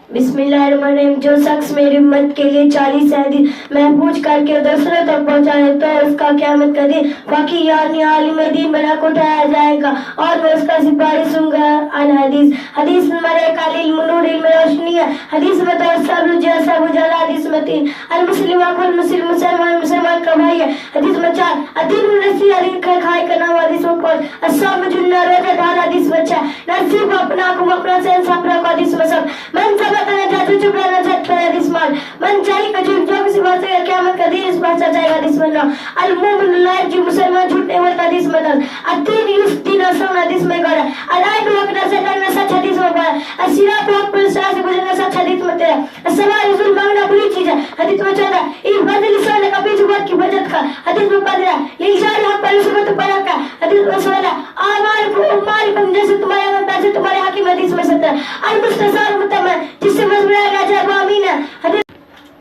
बिस्मिल्लाहिर्रहमानिर्रहीम। जो शख्स मेरी उम्मत के लिए 40 हदीस महफूज करके दूसरों तक पहुँचाए तो उसका क़यामत का दिन बाकी यानी आलिम दीन बना को उठाया जाएगा और मैं उसका सिफारिश होऊंगा। अल हदीस हदीस नंबर 1 अल-इल्म नूर, इल्म रोशनी है। हदीस में तो सब जैसा बुझाला। हदीस में 3 अल मुस्लिम अकुल मुस्लिम, मुसलमान मुसलमान का भाई है। हदीस में 4 अदीन नसी अली खाए का नाम। हदीस में 5 अस्साम जुन्ना रोजा दान। हदीस में 6 नसीब अपना को अपना से इंसाफ रखो। हदीस में 7 मन सब मन चाहिए जो किसी बात से क़यामत का दिन इस बात से जाएगा। हदीस में 9 अल-मुमिन ला यज़्लिम, मुसलमान झूठ नहीं बोलता। हदीस में 10 अद-दीन युफ्ती नसन। हदीस में 11 अल-आयत वक़्त से करना सच। हदीस में 12 अस-सिरात वक़्त पर से गुजरना सच। हदीस में 13 अस-सवाल जुल्म मांगना बुरी चीज है। हदीस में 14 इबादत लिसान का बीच वक्त की बचत का। हदीस में 15 लिजारी हक पर रिश्वत पर का। हदीस में 16 आमाल को माल बन जैसे तुम्हारे अमल पैसे तुम्हारे हाकिम। हदीस में 17 अल-मुस्तसार मुतमन, जिससे मजबूर राजा आमीन है।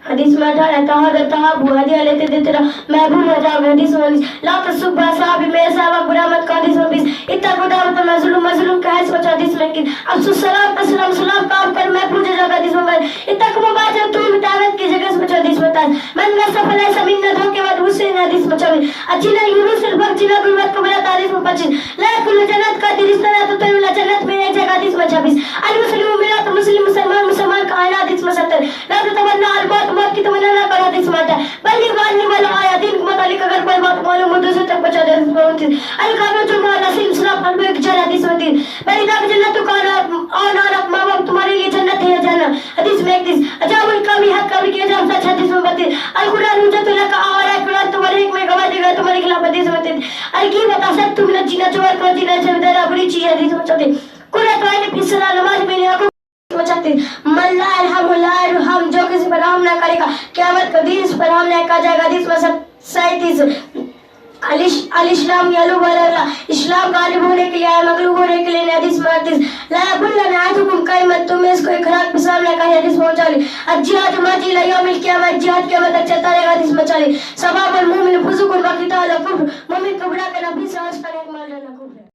हदीस में 18 तहाबु हदिया लेते देते रहो महबूब हो जाओगे। हदीस में 19 ला तसुब्बा साहबी, मेरे साहबा बुरा मत कहो। हदीस में 20 इत्तक़ू दावतल मज़लूम, मज़लूम का है सोचो। हदीस में 21 अफ़सुस सलाम तस्सलाम, सलाम काम कर महफूज हो जाओगे। हदीस में 22 इत्तक़ू मुबाशरत, तुम दावत की जगह सोचो। हदीस में 23 मन गसफ़ लैसा मिन्ना, धोखेबाज हुसैन। हदीस में 24 अजीना यूनुस अल-बक, जिना गुर्बत को मिला। हदीस में 25 ला कुल जन्नत का रिश्ता तो तुम जन्नत में एक जगह। हदीस में 26 अल मुस्लिम मिला तो मुस्लिम मुसलमान मुसलमान का आना। हदीस में 70 ला तमन्ना अल मौत की तमन्ना ना करो। हदीस में 8 बल्कि वानी वाला आया दिन के मुतालिक अगर कोई बात मालूम हो दूसरे तक पहुंचा दे। अल काबिल जो माला सिल सलाम फल में जन्नत। हदीस में 3 मेरी दाग जन्नत का और नारक मां बाप तुम्हारे लिए जन्नत है जन्नत। हदीस में 31 अजाबुल कभी हक कभी किया जाम सच। हदीस में 32 अल कुरान हुज्जतुल लक, और है कुरान तुम्हारे एक में गवाह देगा तुम्हारे खिलाफ। हदीस में 33 अल की बता सक तुम न जीना चोर को जीना से बेरा बुरी चीज। हदीस में 34 कुरान तो है फिसला नमाज में नहीं हम जो किसी पर रहम न करेगा क़यामत के दिन इस पर रहम न किया जाएगा। हदीस में 37 अल-इस्लाम यलू वला, इस्लाम गालिब होने के लिए आया मगलूब होने के लिए। हदीस में 38 ला यकुल्लना अहदुकुम क़ाइमन, तुम्हें इसको एक खराक पे सामने का। हदीस में 39 अज-जिहाद माजी इला यौमिल क़ियामत, जिहाद क़यामत तक चलता रहेगा। हदीस में 40 सबाबुल मुमिन फुसूकुन व क़ितालुहु कुफ्र, मुमिन को बुरा कहना भी से और उसका नेक मान लेना कुफ्र है।